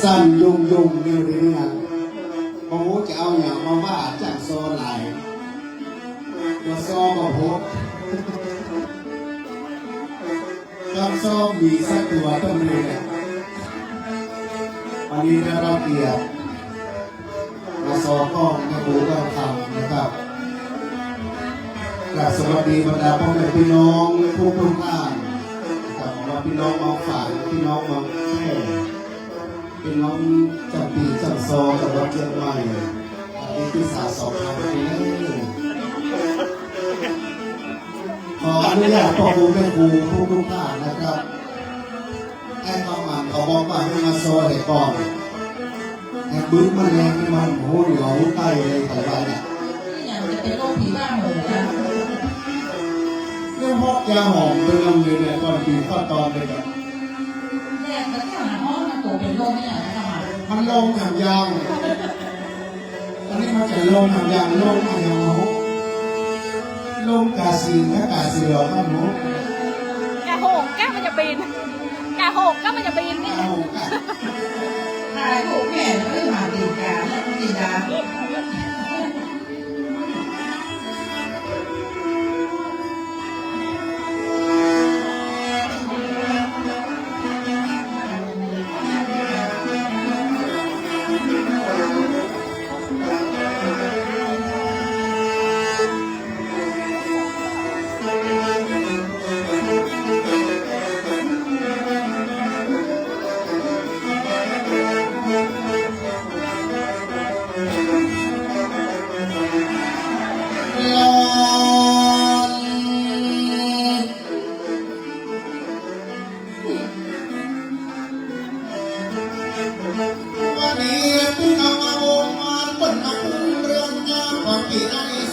สั้นยุ่งอยู่ในงานโอ้จะเอาอย่างมาว่าจากโซไหลตัวโซก็พบต้องโซมีสักตัวต้องมีเนี่ยวันนี้ได้รับเกียรติมาโซก็มาดูก็ทำนะครับกราบสวัสดีบรรดาพ่อแม่พี่น้องทุกท่านกับว่าพี่น้องมองฝ่ายพี่น้องมองแค่พี่น้องจังปีจังโซกับวัดเชียงใหม่ที่ที่สาสองทางนี้ขออนุญาตพ่อครูแม่ครูทุกท่านนะครับแอนต้องมาเขาบอกว่าให้มาโซให้ก่อนแอนบึ้งมันแรงที่มันโหเหนียวไตเลยแต่ละเนี่ยอย่างจะเป็นโรคผีบ้าหมูนะเรื่องพวกยาหอมเป็นลำเลยเนี่ยก่อนปีข้อตอนเลยแบบแรกมันแค่หาห้องมันตัวเป็นโรคไม่อย่างนั้นหรอมันลงอย่างยางตอนนี้มันจะลงอย่างยางลงอย่างหมูลงกาซีนะกาซีหรอครับหมูกาโหงก้ามันจะบินกาโหงก้ามันจะบินเนี่ยตายโหแก่แล้วไม่มาตีกาแล้วตีดา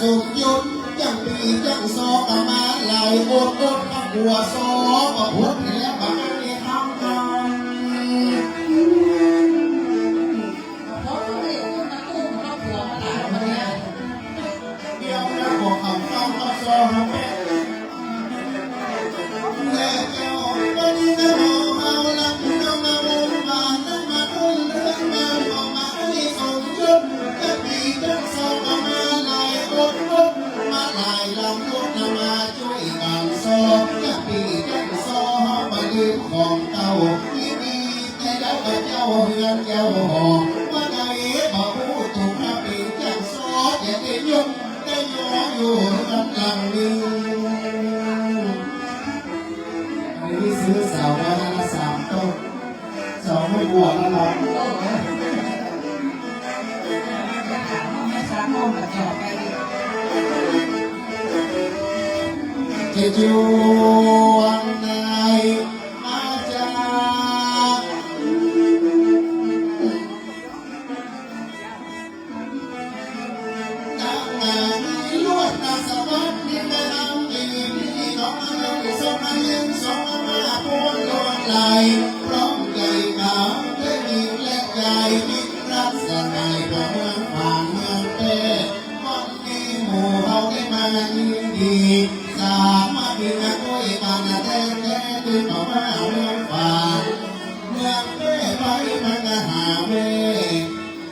สุขยุดจังปีจังโซกมาไหลโคตรหัวโซก็พุทธแล้วบางทีทำกันเพราะเขาเรียกว่านักกู้มันก็ผัวมาหลายวันเนี่ยเดี๋ยวจะบอกคำต้องโซฮะแม่แม่เจ้าก็ดีจะบอกเอาละคุณเอามาโมมาตั้งมาอุ้มเรื่องมาบอกมาให้สุขยุดจังปีจังโซกมาไหลโคตรมาไหลลำลูกนมาช่วยกันโซจังปีจังโซมาลืมของเก่าที่มีแต่แล้วก็เจ้าเฮือนเจ้าหอว่าไงบอกผู้ถูกมาปีจังโซอย่าได้ยุ่งได้ย้อนอยู่กันหลังนึงอันนี้ซื้อเสาแล้วนะ3 ต้นเสาไม่บวชแล้วนะจะถามว่าไม่สามห้องกับจอบไปจะจวนไหนมาจากตั้งแต่มีลวดตาสวัสดิ์นี่แม่น้ำดีที่น้องมายังสองมายังสองมาพูนลวดไหลพร้อมใจขาวได้มีและใจมีรักสกายเมืองผ่านเมืองเต้วันนี้หมู่เราได้มายินดีสามารถมีนักโวยบานแท้แท้ดึงออกมาเมืองฝ่าเมืองเต้ไปมันก็หาเว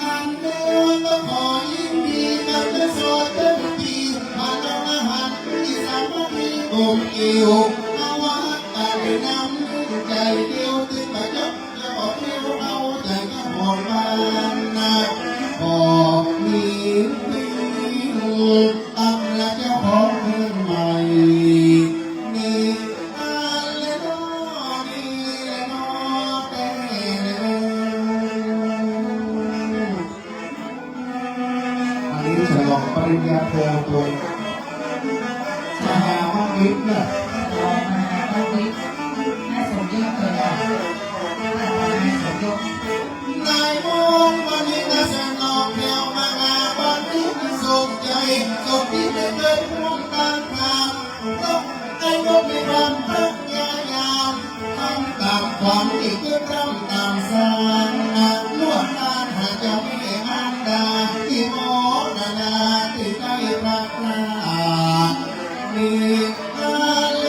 อันเมืองก็ขอยินดีกับเจ้าโสดเต็มปีผ่านเอาอาหารที่สามารถมีกลมอิ่วเอาวัดตาไปนำใจเดียวที่มาจบจะบอกเดียวเอาใจก็หอมมันนะพอมีตั้งและเจ้าของเมืองใหม่นี่อะไรโน่นี่โน่เต้อันนี้ฉลองปริญญาโทตัวมหามหิตเนี่ยรอมาต้องวิทย์ให้สมยศเลยอ่ะให้สมยศนายมงวันนี้น่าจะนอกเที่ยวมางานวันนี้สุขใจสุขที่ได้เกิดร่วมกันผ่านต้องให้ยกในความรักยาวทำตามความที่เกิดร่ำตามสร้างลวดลานหาเจ้าไม่อันดาที่โมนานาที่ใกล้รักนามีอะไร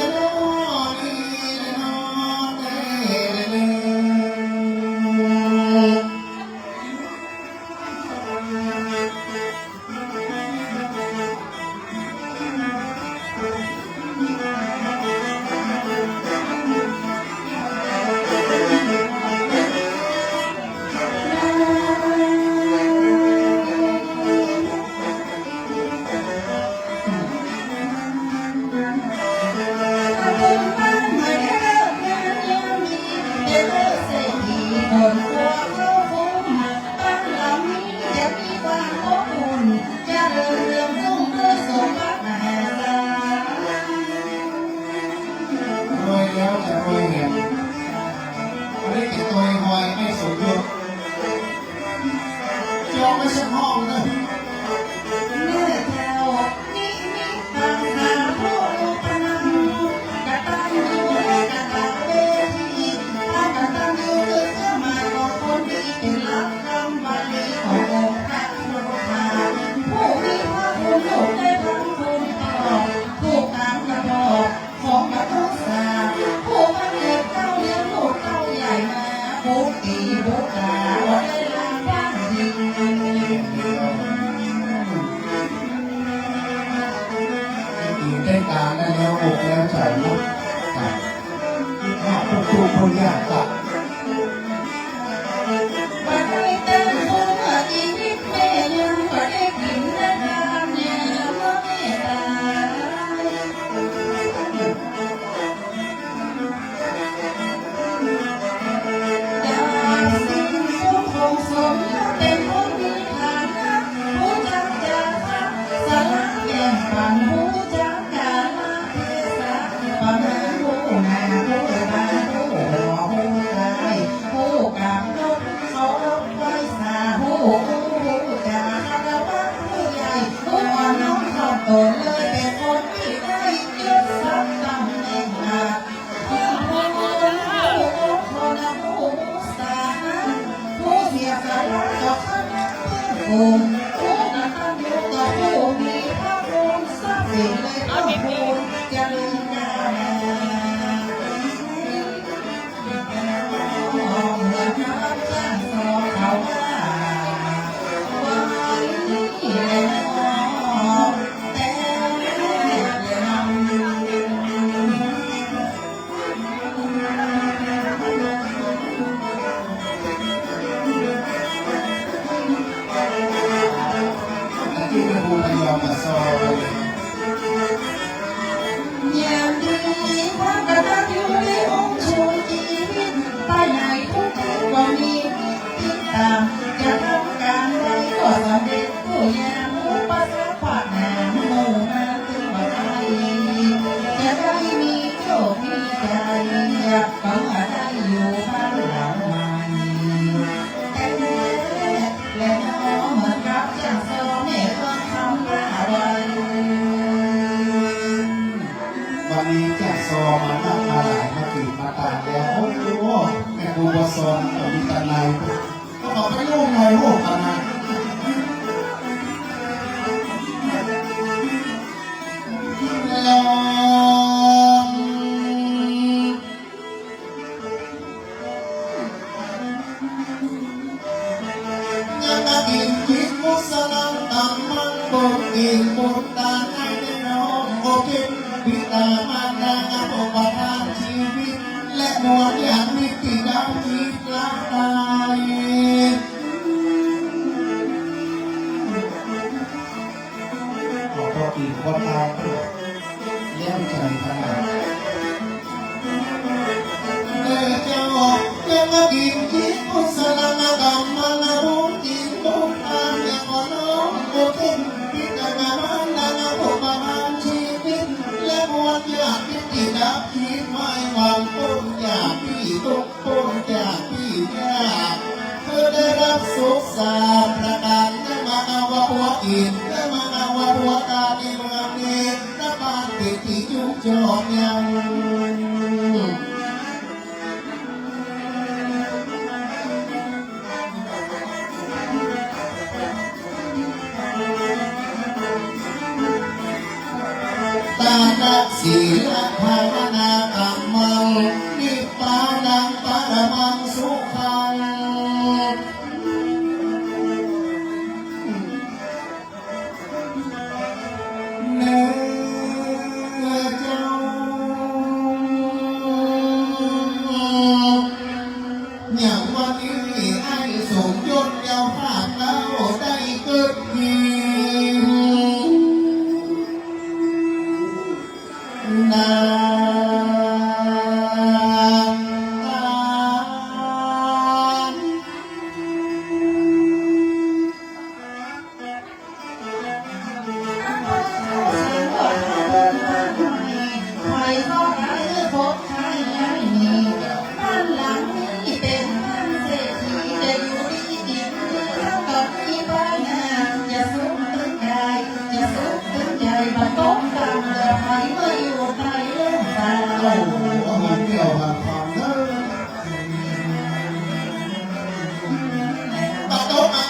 คนกลัวเข้าคุ้มบ้านหลังนี้จะมีความอบอุ่นจะเดินเรื่องรุ่งด้วยสมบัติแห่งตาร วยแล้วจะรวยเห็นเรียกติดตัวหอยให้สมยศจองไม่ใช่ห้องนะ เมื่อแถวนี้มีต่างหาผู้พนันกตัญญูกตเวทีถ้ากตัญญูคือเสื้อมาของคนดีเป็นหลักคำบาลีขององค์พระพุทธเจ้าผู้มีพระคุณลูกได้ทั้งคุณพ่อผู้ตามกระบอกของกระทุกสาผู้พันเอกเต้าเลี้ยงลูกเต้าใหญ่มาผู้ตีผู้กาได้ลาบ้านดี ได้การได้แล้วอกแล้วใจลุกถ้าพวกครูคนยากตัด บัดนี้เต็มหัวชีวิตแม่ยังบ่ได้กินได้ทานแน่ว่าแม่ตายจากสิ่งสมคงสมเป็นคนมีฐานะผู้จักจาระสาระแบ่งปันผู้จักกาลเทศะประมาณผู้นาผู้บาผู้หัวผู้กายผู้กำลดเขาไว้สาผู้จาระวัดผู้ใหญ่ผู้อ่อนน้อมถ่อมตนเลยเป็นคนที่ได้ยศศักดิ์ตำแหน่งหนักผู้คนผู้สาผู้เสียสละต่อคณะเพื่อนฝูงผู้กตัญญูต่อผู้มีพระคุณทรัพย์สินและพระคุณเจริญงาม เหมือนน้ำจ้างสอเขาว่าวันนี้แหละแต่ลที่พระครูพยอมมาซอย ำยามดีความกตัญญูในองค์ชูชีวิตไปไหนทุกที่ก็มีติดตามจะทำการใดก็สำเร็จผู้ยามอุปสรรคขวางหน้าหมู่มาถึงบัดนี้จะได้มีโชคมีใจอยากฝังได้อยู่บ้านหลังใหม่แต่และน้องเหมือนกับช่างโซเม่เพิ่งทำหน้าไว้ วันนี้แจ้งซอมาหน้ามาหลายมาตีมาตาแล้วโอ้โหแม่บูบาซอนกับวิตาไนก็บอกให้ลูกหน่อยลูกกันนะลองยังมากินคิดมุสลังตำมันบนกินบนตาให้ได้น้องโอเคพิตามันนางโอปทานชีวิตและนวลอย่างมิติดาวจิตลาตายขอโทษอีกคนตายเลี้ยงใจขนาดเมื่อเจ้ายังมากินคิดมุสลังตำมันรู้จิตบนตาอย่างว่าน้องโอเคพิตามันนางโอปทานชีวิตและนวลอย่างมิติดาวจิตไม่หวังต้นอยากพี่ตุกต้นจากพี่ยากเพื่อได้รับสุขสาประการได้มาเอาว่าหัวอินได้มาเอาว่าหัวตาในเมืองนี้รับบานติดที่จุกจอกยังตานักศีลภาวนา มังนิพพานังปรมังสุขังเนื้อเจ้าอย่างวันนี้ไอ้สมยศเจ้าภาคเราได้เกิดทีนา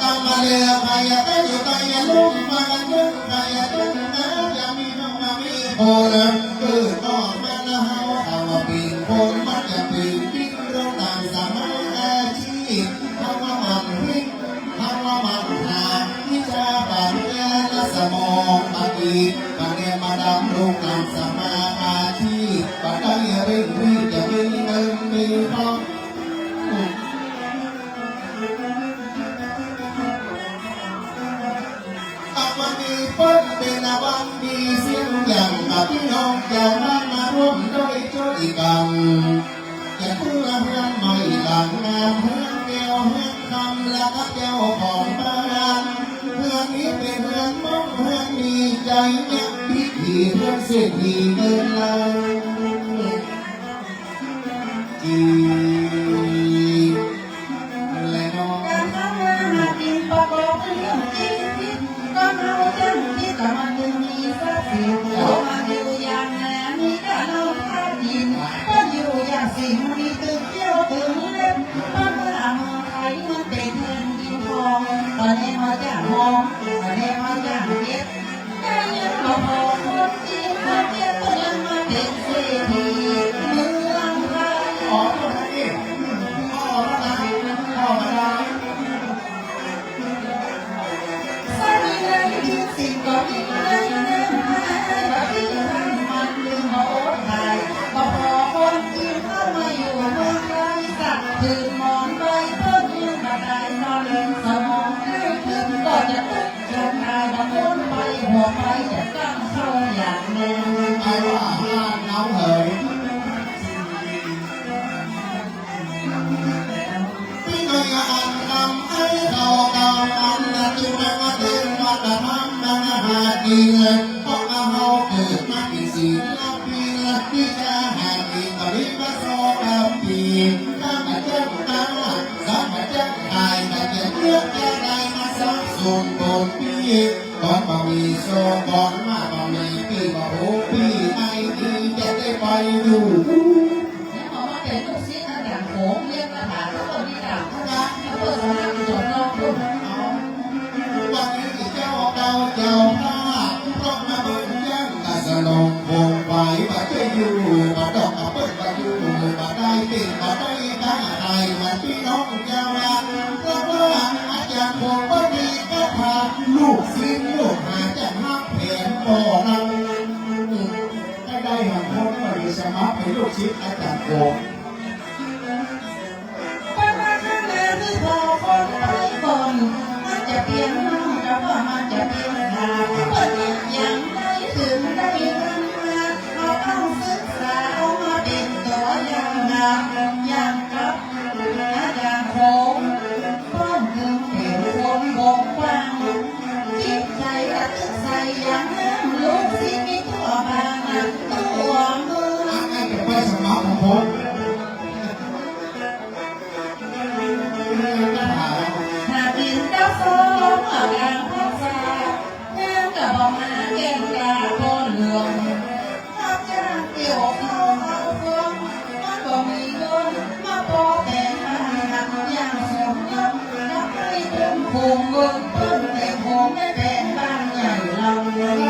างมาเรือใครอยากได้อยู่ใครอยากลุ่มมากันเยอะใครอยากได้น้ำจะมีน้องมามีโพเลยเกิดออกมาแล้วเอาว่าปีนคนมันจะปีนดิ้นเราต่างสามัคคีทำว่ามันวิ่งทำว่ามันหาวิชาปัญญาและสมองมาดีมาเรียนมาดำลงตามสมาอาชีพปัจจัยเร่งรีบจะมีเงินมีทองวันนี้เพิ่นเป็นวันดีเสียงอย่างกับพี่น้องเจ้าบ้านมาร่วมด้วยช่วยกันจะเพื่อเพื่อนใหม่หลังงานเพื่อนเดียวเพื่อนคำและก็เจ้าของบ้านเพื่อนนี้เป็นเพื่อนมองเพื่อนมีใจยักพิธีเพื่อนเสียทีเงินเราจีและน้อง การทำงานหากินประกอบเรื่องชีวิตก็เอาจังที่แต่มันยังมีทรัพย์สินโตมาอยู่อย่างแหนมีการเอาข้าวกินก็อยู่อย่างสิ่งมีตึกเที่ยวถึงเล็บบ้านเมืองไทยมันเป็นเงินดินทองตอนนี้มาจากมองตอนนี้มาจากเก็บแต่ยังเราพอคนที่มาเก็บก็ยังมาเป็นเศรษฐีเมืองไทย ออกมาได้พ่อมาได้พ่อมาได้ สามีในที่สิ่งก็มีในแนวหาแบบที่ทั้งมันดึงมาโอ๊ตไทยก็พอคนที่เข้ามาอยู่เมืองไทยสักคืนมองไปเพิ่มยังกระไดนอนเล่นสมองได้ขึ้นก็จะตึกจนอายบางคนไปหัวไปจะตั้งเข้าอย่างแน่ ไอ้ว่าห้าน้องเหยพี่ก็อยากอ่านคำไอ้เขาเก่ากันนะที่มาเตือนว่าจะทำมาหากินเพราะเขาเกิดมาเป็นศิลปินที่จะหากินตอนนี้ก็โซกับปีถ้ามาเจ้าตาถ้ามาเจ้าไทยมาเจ้าเลือกจะได้มาสักส่วนบนปีก่อนมามีโซก่อนมามีปีมาโหปีไอ้ดีจะได้ไปอยู่ แล้วพอมาเป็นลูกศิษย์อาจารย์โขงเรียกคาถาแล้วก็มีดาบพระแล้วเปิดสนามจบนอกรุ่น วันนี้เจ้าเก่าเจ้าผ้าเพราะมาเบิ่งยังกะสนองคงไว้มาจะอยู่มาดอกมาเปิดมาอยู่มาได้ติดมาได้ตั้งใจมาพี่น้องเจ้าละเพราะว่าอาจารย์คงก็ดีก็พาลูกศิษย์ลูกหาจะหักแผนบ่อนั้นได้หางคนมาดีสมัครเป็นลูกศิษย์อาจารย์คง ไปมาข้างหน้าที่พอคนไปก่อนมันจะเปลี่ยนน้องแต่ว่ามันจะเปลี่ยนทางเปิดอย่างได้ถึงได้กันมาเราต้องศึกษาเอามาเป็นตัวอย่างงามอย่างกับอาจารย์โขงป้อนถึงเป็นคนบกพร่องจิตใจระทึกใสอย่างนั้นลูกศิษย์มีทั่วบางตัวเมือง ไอ้เป็นไปสมัครของผม หากดินดาวโซ่เมื่อกลางพักษาแง่กับบอกมาแก่งกาบนเหลืองถ้าจะเกี่ยวเข้าเอาเฟืองมันก็มีเงินมาพอแต่งมาหักอย่างสมยศนับให้เป็นภูมิเงินเพิ่มแต่ภูมิได้เป็นบ้านใหญ่เราเลย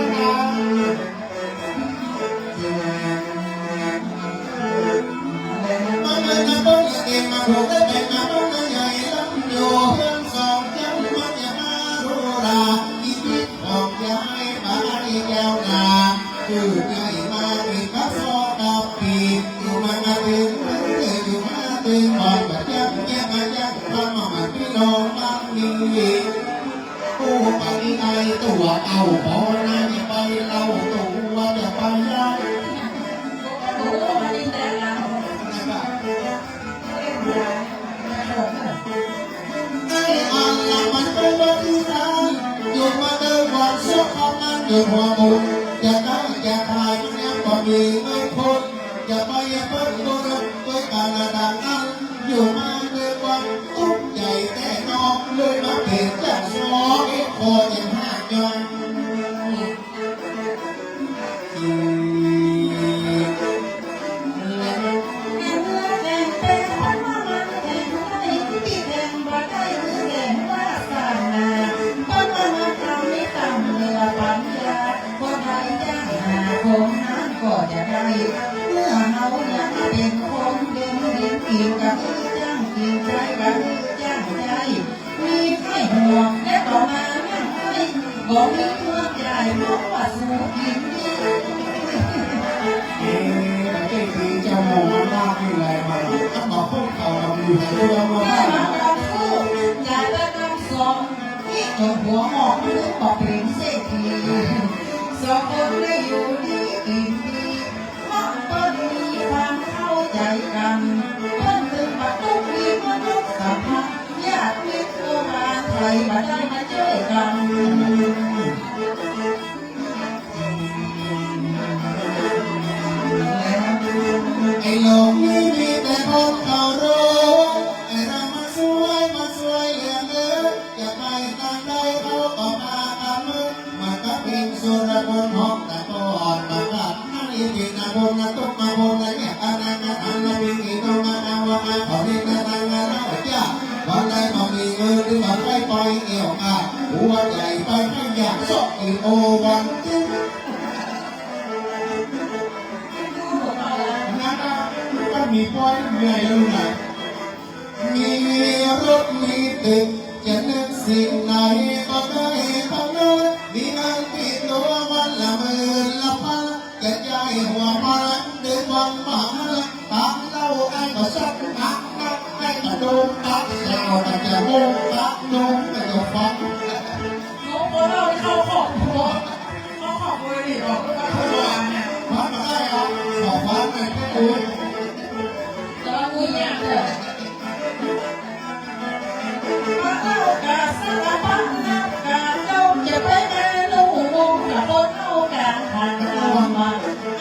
มาเดินมาบ้านเองมาถูกได้แต่มาบ้านใหญ่ล้ำอยู่เพื่อนสองเจ้ามาจะมารู้ราอีพิษของยายมาอีแก้วนาคือใหญ่มาเป็นพระโสกับปีอยู่มาถึงอยู่มาถึงก่อนแบบยักษ์ยักษ์ยักษ์ทำมาพี่น้องบ้านนี้กูไปไอตัวเอาพอนะอย่าไปเล่าตัวอย่าไปยาก โอ้มาดิแต่เรา ไอ้อันละมันเป็นวันที่ทางอยู่มาเดินวันเช้าของงานอยู่หัวมุนอย่าได้อย่าทายเนี่ยก็มีไม่พ้นอย่าไปอย่าเพิ่งบุรุษด้วยการดังอันอยู่มาเดินวันตุ้มใหญ่แต่นอกเลยมาเป็นจากสองเอ็กโคยังห้าย้อน ะจ้างกินใจกะจ้างใจมีไข้ห่วงและต่อมานั่งไข้บอกมีเมื่อใหญ่เพราะว่าสูงกิน ประเทศที่เจ้าโมงมากนี่แหละมาต้องบอกพวกเขาเราอยู่ในเรื่องว่า แม่มาลองสู้อย่าได้นำสองที่จนหัวหอกไม่ได้บอกเป็นเศรษฐีสองคนได้อยู่ดีกินดีเพราะเปิ้ลมีความเข้าใจกันเปิ้ลถึงมาทุกทีมนุษย์สัมพันธ์ญาติมิตรโบราณไทยมาได้มาช่วยกัน ไอ้โลกนี้มีแต่คนเขารู้ไอ้เรามาช่วยเหลือเนื้ออย่าไปทางใดเขาก็มาทำมือมาก็เป็นสุรบนหอกแต่ก็อ่อนมาก็นั่งอีกทีนะบนนะตุกมาบนนะเนี่ยอันนั้นนะอันนั้นวิ่งอีกตัวมาเอาว่ามาขอที่นาทางงานเราจ้าวันใดพอมีเงินหรือว่าไปปล่อยเอี่ยวมาหัวใจไปให้อยากสอกอีโอวันจึงก็มีป้อยใหญ่ลูกไหนมีรถมีตึกจะนึกสิ่งไหนก็ได้ทั้งนั้นมีเงินติดตัววันละหมื่นละพันจะใจหัวมันเดินวันมาตามเล่าไอ้ก็สักนักไอ้ก็โดนตักแซวแต่จะโง่ตักโน้มแต่ก็ฟัง น้องคนเราเข้าขอบหัวเข้าขอบหัวดิบอกว่าเขาวางเนี่ย ฟังมาได้เหรอขอฟังหน่อยคุณ แต่ว่ากูอยากเลยมาเล่ากาสารพัดนักกาเจ้าจะไปแม่ลูกวงกับคนเอากาหันเรามา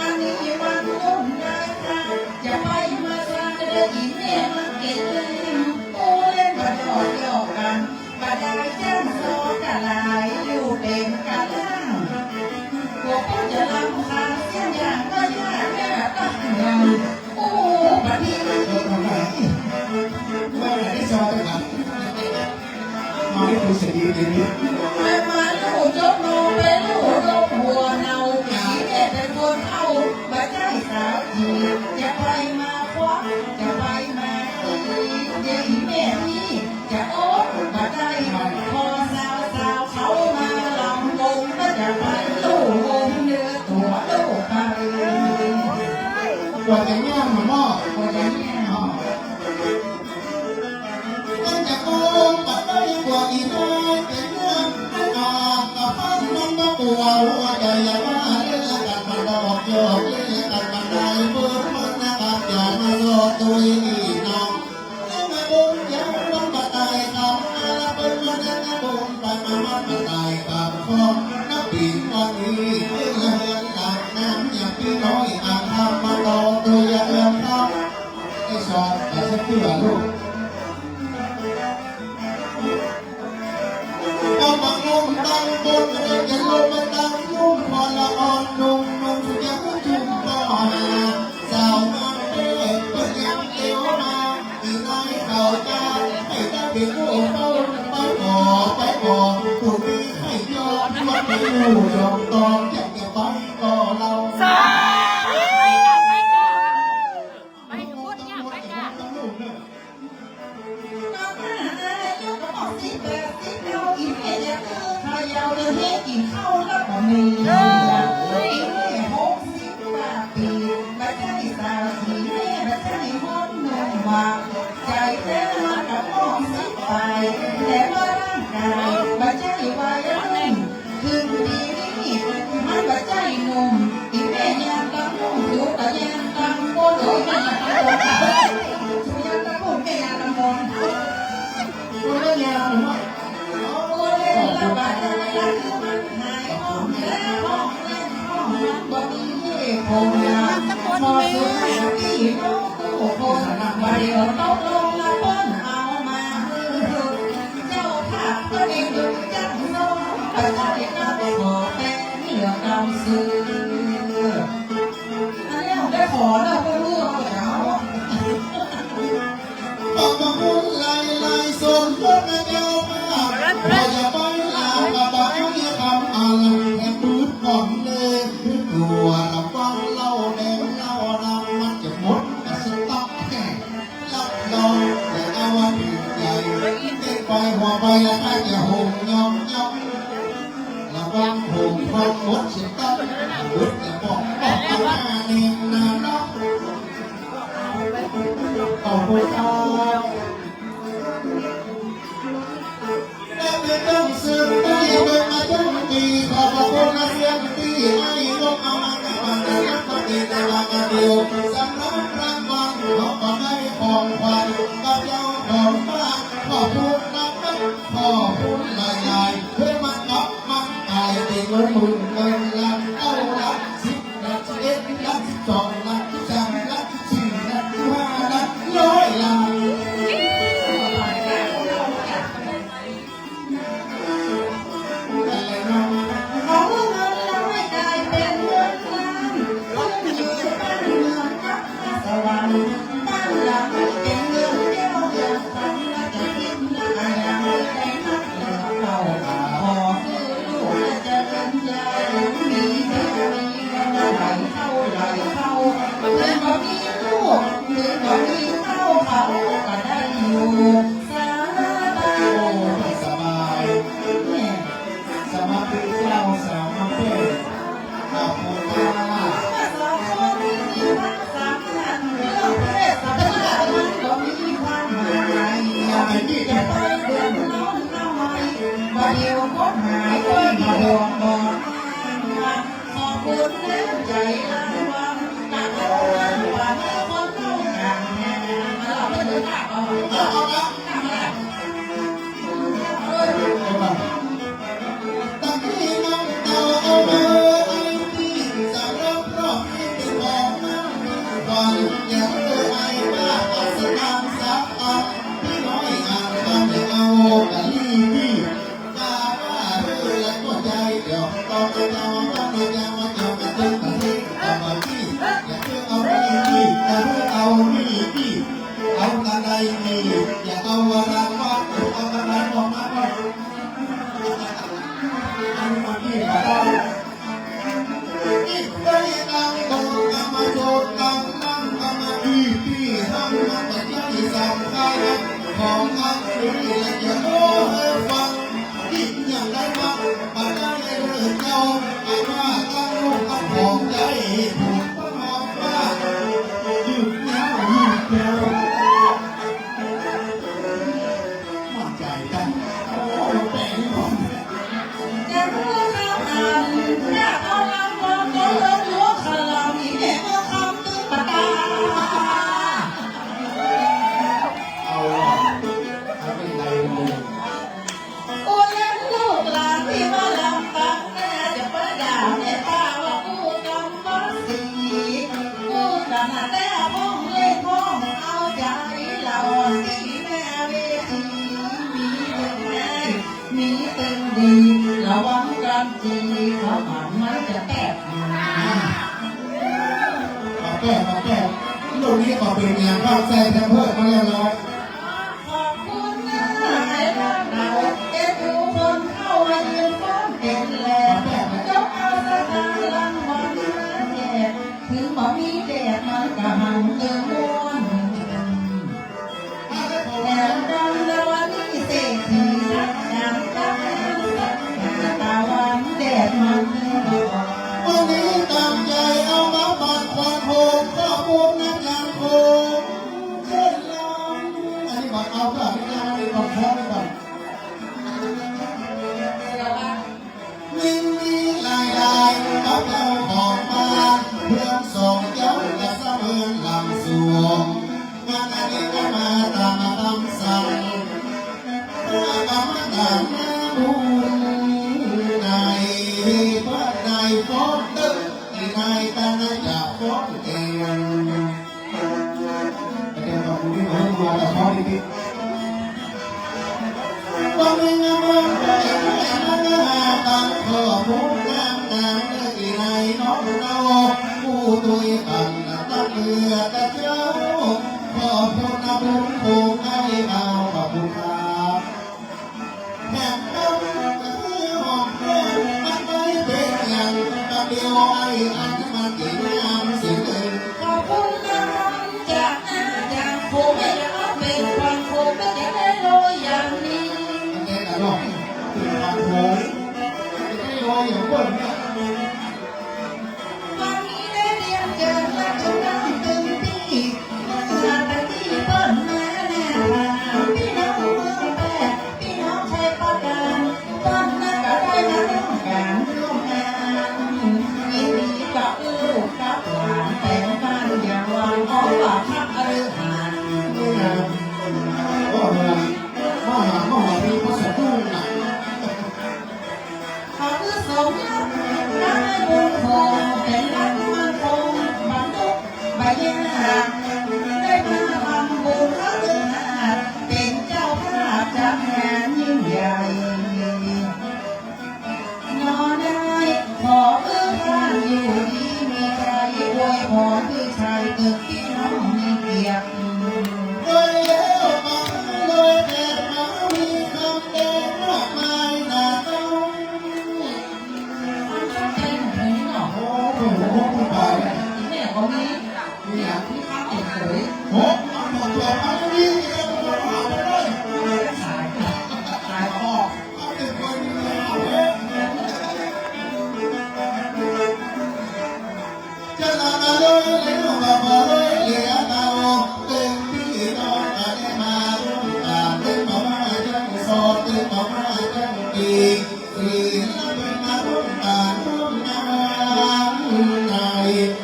อันนี้มันมุ่งได้ค่ะจะไปมาสร้างได้ยินเนี่ยมันเก่งเลยกูเล่นมาหยอกหยอกกันมาได้แจ้งโซกะลายอยู่เป็นกะล่างพวกกูจะรำคาญเสียงอย่างก็ยากแค่ตั้งเงินโอ้บัดนี้ โดนทำไมเมื่อไหร่ที่จอไปครับมาให้คุณเสียดีดีนี้ ไปมาลูกจกโนไปลูกลงหัวเนาผีเนี่ยเป็นคนเอาบัดใจสาวจีจะไปมาควักจะไปมาตีเดี๋ยวอีแม่พี่จะโอ๊ตบัดใจพอสาวเขามาลำวงก็จะไปลูกวงเนื้อตัวลูกไป กว่าจะย่างมาหม้อ ก็จะเนี่ย ก็จะโกงปัดได้กว่าอีกน้อยเป็นเรื่องอากับพันมันมาปวดหัวใจอย่าว่าเรื่องกันมาดอกโยกเรื่องกันมาได้เมื่อมันนะครับอย่ามาหลอกตัวอีน้องเรื่องมาบุญยังต้องมาตายคำอาเป็นมาเดินบุญไปมาตายคำฟ้องนับปีวันนี้เพื่อเฮือนหลังน้ำอย่าพี่น้อยอ่านทำมาต่อตัวอย่าเอื้อมเข้าไอ้ชอบแต่สักเพื่อลูก เอามาลุ่มตั้งบนเรือจะลงมาตั้งลุ่มพอละอ่อนนุ่มทุกอย่างจุ่มต่อหาสาวมาเด็กเปิดยังเลี้ยวมาอีน้อยเขาจ้าให้ตาเป็นลูกเขาไปบอกผู้นี้ให้ยอมว่าเป็นลูกจอมตองอยากจะไปก็เรา สาไปกันไปกันไปพูดเนี่ยไปกัน กินข้าวแล้วก็มี60 ปีมาใช้สาวสีแม่มาใช้ห้องนมว่าใจแท้มากับห้องสิไปแต่ว่าร่างกายมาใช้วัยรุ่นคืนดีนี่มันมาใช้หนุ่มอีแม่ยังกำนุ่มอยู่แต่ยังกำบนโอ้ยมันยังกำบนชูยังกำบนแม่ยังกำบน ตัวเรื่องยาวหรือไม่ โอ้ยละบาดใจละคือมันหายห้องแล้วห้องเล่นห้องมันบ่มีเย่คงนะพอสุดท้ายพี่น้องผู้คนว่าเดี๋ยวตกลงละเปิ้นเอามาคือเจ้าข้าก็ได้ดูจังโซ่ก็ได้นับขอแต่เหลือกำซื้ออันนี้ผมได้ขอแล้วก็รู้ว่าจะเอา บอกมาบุญไล่ส่วนพวกนั้นเดียวมาพอจะไปลาบะบายคำอะไรแค่ปืนก่อนเลยกลัวเราฟังเล่าแดงเล่ารำมันจะหมดแต่สต๊อกแก่รับรอ ไปหัวไปแล้วก็จะหงยองยองระวังหงพร้อมหมดสิต้องวุดจะบอกเอาหน้าเนียนนาน้องต่อไปเอาไม่ต้องซื้อไม่ต้องมาจ้องตีขอบคุณนะเสียงตีให้ลงเอามาแต่วันนั้นก็ดีแต่ละกันเดียวสำรับรางวัลเขาก็ให้ของขวัญกับเจ้าของบ้านขอบคุณนะครับขอบคุณหลายๆเพื่อมันกลับมันตายเป็นเงินหมื่นเงินล้านเอาละ10 ล้าน11 ล้าน12 ล้าน13 ล้าน14 ล้าน15 ล้าน100 ล้าน ของเงินแล้วไม่กลายเป็นเงินล้านขึ้นอยู่บ้านเมืองกับสวรรค์บ้านหลังเป็นเงินเดียวอย่างฝันและจะคิดและอย่างได้นักเหลือเข้าพอคือลูกและจะเป็นยาอย่างมีเด็กมีกันไหลเข้าไหลเข้าเพื่อนก็มีลูกเพื่อนก็มีเต้าเขาก็ได้อยู่สาบา โอ้ น ไม่สบาย เนี่ย สมาธิเจ้าสามัคคีขอบคุณมาก สองคนมีความสำคัญเรื่องเพศสัมพันธ์มันก็มีความหมายอย่าไปที่จะไปเดือดร้อนทำไมมาเดียวก็หายไปมาดวงบอกขอบคุณแล้วใจละวังตักเอาเงินกว่าเมื่อคนเข้าทางแน่มาเราไม่ได้ตักเอา เอาละ ทำอะไร ตั้งที่นั่งเตาเอาเบอร์ไอ้ที่สารพัดที่เป็นของน้ำวันอย่าเออไอ้บ้าอัศจรรย์สักอันพี่น้อยอ่านกันอย่าเอากะลี่พี่กาว่าเออแล้วก็ใจเดี๋ยวต้องไปเอาต้องไปเอามาเจอกันเจอกันที่เอามาที่อย่าเพิ่งเอานี่พี่อย่าเพิ่งเอานี่พี่เอากระไดนี่อย่าเอาอะไรวัดเอากระไดออกมาก่อน อันมาที่มาได้อีกได้ดังโตกามาโจกังนั่งกามาที่ที่ทำมาเป็นที่สำคัญของอันนี้และจะโอ้ให้ฟังคิดอย่างไรบ้างมาได้เรื่องเจ้าอันว่าตั้งลูกตั้งของใจถูกต้องมองว่าหยุดแล้วหยุดแล้วมั่นใจกันโอ้แปลงก่อน จะรู้คำอ่านอยากเอาลำบอกก็เลิกรู้คำลำอีแม่ก็คำตึ้งปากกา เอาล่ะเอาเป็นไรเลย กูเลี้ยงลูกหลานที่มาลำบากแม่จะไปด่าแม่ป้าว่ากูกำบ้าสีกูขนาดแต่ห้องเล่นห้องเอาใจเราสีแม่เวทีมีเรื่องไงมีเป็นดีระวังกันจีเขาหันมันจะแตกมา มาแก้ลูกนี้ก็เป็นงานภาคแซ่แต่เพิ่มมาแล้วร้อย ขอบคุณนะไอ้บ้านเราเอ็ดดูคนเข้ามายืนฟ้อนเต็มแหลกยกเอาสถานรางวัลมาแจกถึงบ่มีแดดมันก็หันเติมม้วนแดดดำแล้ววันนี้เศรษฐีสักอย่างกับสักอย่างตาวันแดดมันก็ออก วันนี้ตั้งใจเอามาบัดความโหดก็บุญนักงานโหดเช่นเราอันนี้บัดเอาก็ไม่ได้บัดพร้อมกันมินมีลายเอาเจ้าของมาเพื่อนส่งเจ้าและเสมือนลำสวงงานอันนี้ก็มาตามคำสั่งกรรมการแม่บุญในพระในฟ้อนตึกในตาในจากฟ้อนเก่งแต่เดี๋ยวเราดูที่ไหนมาแต่ฟ้อนดีๆวันนี้งานได้มาหน้าตันขอพูดงามงามในในน้องเราผู้ตุยกันตั้งเมื่อแต่เจ้าขอพูดนะบุญผูกให้เอาขอบคุณครับแห่งน้ำคือห้องแก้วมันไม่เป็นอย่างกับเดียวไอ้อันมากินน้ำสิ่งหนึ่ง ขอบคุณนะครับจากหน้าจากผมไม่ได้เอาเป็นความผมไม่ได้โรยอย่างนี้ คนเนี่ย วันนี้ได้เรียนเจอและจงนั่งตึงที่เมื่อแต่ที่เปิ้ลแม่แน่พี่น้องเมืองแปดพี่น้องชายประการต้นหน้าก็ได้มาร่วมกันร่วมงานยินดีกับลูกกับหลานแต่งบ้านอย่างหวานหอมหวานทักอฤหัน ก็มาเป็นภาษาทุ่งนะ ขอคือสมรับได้บุญคงเป็นรักมั่นคงบรรทุกใบหน้าได้มาทำบุญเขาถึงหาเป็นเจ้าภาพจัดงานยิ่งใหญ่นอนได้ขอเอื้อท่านอยู่ดีมีใครอวยพรคือชายตึกพี่น้องมีเกียรติ เลยแล้วมาเลยแต่มามีคำเด่นมากมายหนาต้อง ความเข้าใจของเธอนี่เนาะ โอ้โหผู้ชาย เนี่ยก็มี นี่อย่าง มีความเอกเผย โอ้เอาหมดตัวเอาดีเอาไปเลย ขายออก เอาเด็กคนเอาเลยจะลาเลยเลี้ยวมาเลยเลี้ยงเอาเต็มที่ต้องการมาร่วมกันเต็มมาจังสอดเต็มมาจังดีสีเป็นมาร่วมกันร่วมงานใน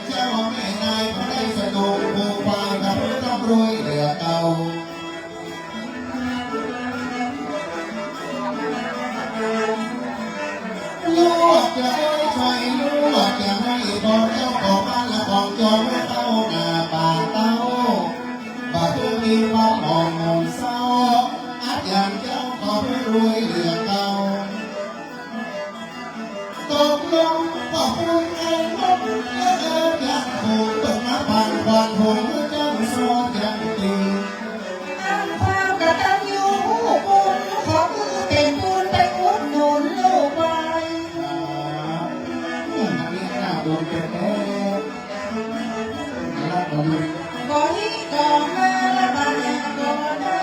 เจ้าแม่นายเขาได้สนุกผูกพันกับร่ำรวยเหลือเก่า ลูกจะให้ใครลูกจะให้บอกเจ้าของบ้านและของจองไม่เข้าหน้าป่าเต้าบาดมีความอ่อนหม่นเศร้าอาจอย่างเจ้าขอไม่รวยเหลือเก่าตกลงขอบคุณไอ้นกและเอิญอยากถูกตกน้ำผ่านควันหงเจ้าสวดยังตี อันความกตัญญูบุญขอมือเป็นบุญไปอุดหนุนลูกไว้ นี่นักเรียนหน้าบุญเป็นแท้รักบุญ ก่อนนี้ก่อนมาละบาดก่อนได้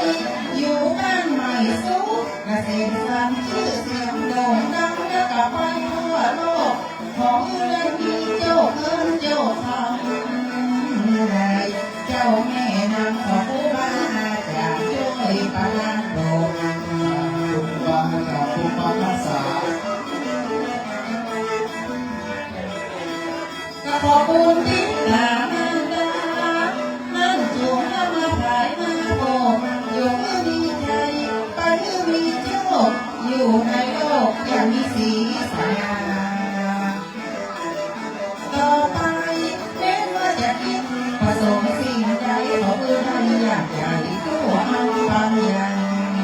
อยู่บ้านใหม่สุขเกษตรสร้างชื่อเสียงโด่งดังแล้วก็ไปทั่วโลกของเรือนมีเจ้าเงินเจ้าทำไรเจ้าแม่นางขอผู้บ้าจะช่วยประทานโปรด คุณบาจากคุณบารักษา ก็ขอบคุณที่ตามมันดานั่นจูงแล้วมาพายมาโบอยู่มือมีใจไปมือมีโชคอยู่ในโลกอย่างมีสีสันต่อไปเน้นว่าจะคิดผสมสิ่งใดขอเพื่อให้อยากใหญ่ตัวเอาบางอย่าง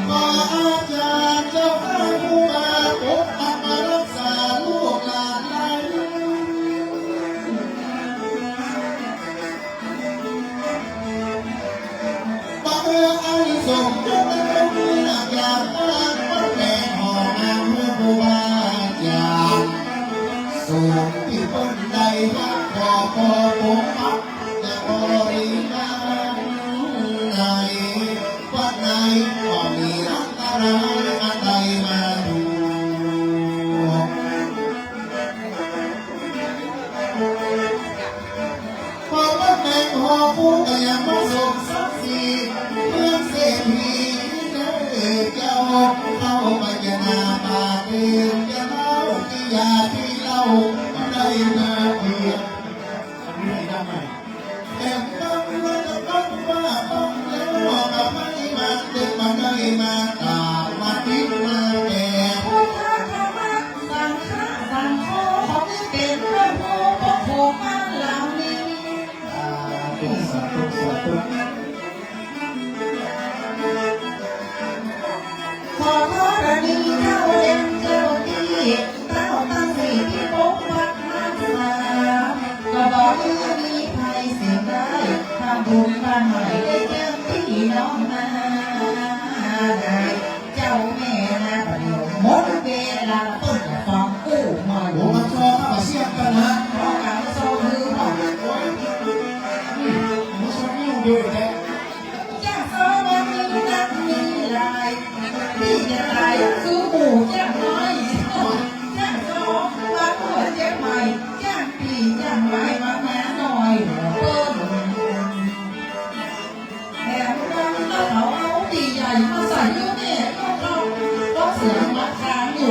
ขออาจารย์เจ้าข้าผู้มาปกปักมารักษาลูกหลานไว้บ่เอื้อไอ้สมเด็จพระพุทธเจ้าบ้านวัดแดงหอมน้ำเมื่อผู้ว่าจารย์สูงที่เพิ่นใดฮักขอปกปักแต่บริการในวัดไหนก็มีอันตรายอันใดมาดู พอวัดแมงหอผู้ก็ยังมาส่งสักสีเพื่อนเศรษฐีเด้อเจ้าเข้าไปจะนาปาเตือนจะเล่าที่ยาที่เล่าได้มาเพียงไม่ได้ไหมแอบฟังว่าจะฟังว่าฟังแล้วก็ไม่มาเด็กมาได้มากราบมาทิ้งมาแก่ พุทธธรรมะสังฆะสังโฆขอให้เป็นพระโพพระโพบ้านเหล่านี้ สาธุสาธุ ขอธรณีเจ้าเด่นเจ้าดีเต้าตั้งสี่ที่ปกปักรักษา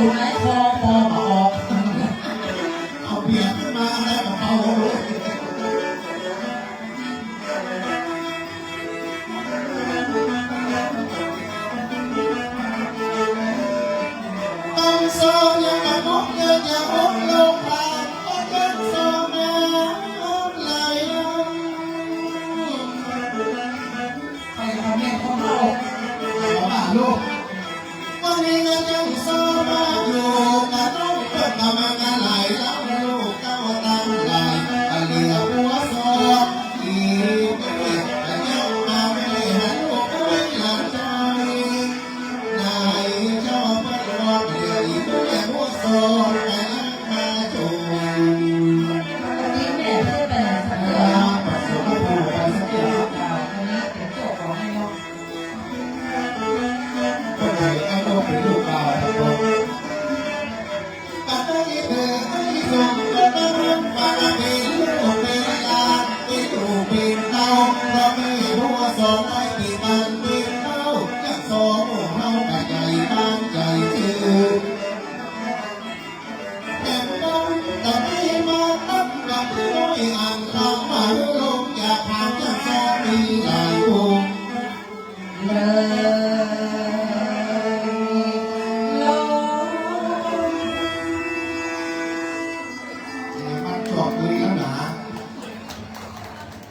อยู่ในคอปอมาออก เอาเบียร์ขึ้นมาแล้วกับเขาเลยต้องโซ่ยังกระมกยังอย่าอมลงผ่านต้องโซ่น้ำไหล ไปทำแม่ของเรา ลูกวันนี้งานยังโซ่มาอยู่กระต้องเปิดทำงานไหลแล้วลูกเก้าตั้งไหลเหลือหัวโซ่อีกไม่แต่ยังมาไม่หันลูกไม่หลังใจนายเจ้าเปิดรอบเหลืออีกแต่หัวโซ่ไปมาจู วันนี้แม่ได้ไปไหนสักเดือนปัสสาวะผูกไปสักเดือนข่าววันนี้เป็นโจทย์ของให้น้อง คนไหนไอ้โลกเป็นลูกเก่าครับผมกันได้เธอให้ส่งก็ต้องรับฟังเป็นลูกเป็นหลานเป็นลูกเป็นเต้าเพราะไม่รู้ว่าสองได้ปีมันเป็นเต้าจากสองเฮาแต่ใหญ่บ้านใหญ่ชื่อแต่ต้องแต่ไม่มาตั้งกับน้อยอ่านข่าวมาลงอยากถามจากสองมีหลายวง มันจอบเลยแล้วนะ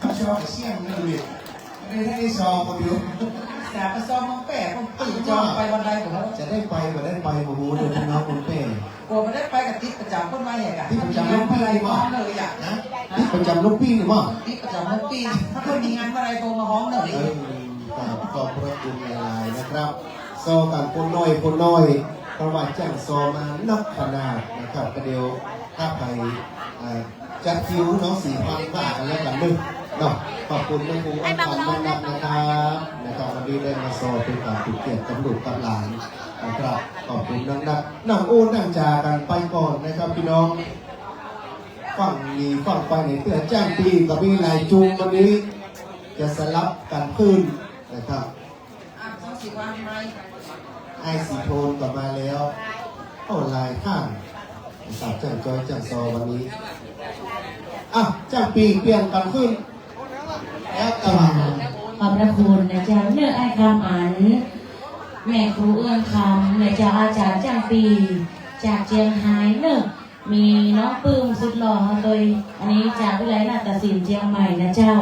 มันชอบเสี่ยงเลยไม่ได้ชอบคนเดียว สาประซอมน้องแป๋ผมตื่นจองไปวันใดผมแล้ว จะได้ไปก็ได้ไปโอ้โหเดี๋ยวน้องคนเป้ กลัวไม่ได้ไปกับติ๊กประจำต้นไม้ใหญ่กัน ที่ประจำลูกพี่หรือเปล่า เลยอยากนะ ที่ประจำลูกพี่หรือเปล่า ติ๊กประจำทุกปีถ้าคนมีงานอะไรโทรมาฮ้องหน่อย ขอบพระคุณหลายๆนะครับโซกันคนน้อยประวัติแจ้งโซมานักขนาดนะครับประเดี๋ยวถ้าไปจัดคิวน้อง4,000 บาทกันแล้วกันนึงเนาะขอบคุณแม่ครูอันพันธ์นักนะครับวันนี้ได้มาโซเป็นการถูกเกียรติตำรวจกับหลานนะครับขอบคุณนักนั่งโอ้นั่งจากันไปก่อนนะครับพี่น้องฝั่งนี้ฝั่งไปในเตือนจ้างปีกับมีหลายจูงวันนี้จะสลับกันขึ้นนะครับ ต้องสิวันไหม ไอซีโทนกลับมาแล้วโอ้ลายข้างสาวจังจอยจังซอวันนี้อ่ะจ้างปีเปลี่ยนกันขึ้นแล้วกลับมา ขอบพระคุณนะจ๊ะเนื้อไอ้คำอันแม่ครูเอื้อนคำนะจ๊ะอาจารย์จ้างปี จากเชียงไฮ้เนอะมีน้องปื้มสุดหล่อโดยอันนี้จากวิทยาลัยนาฏศิลป์เชียงใหม่นะเจ้า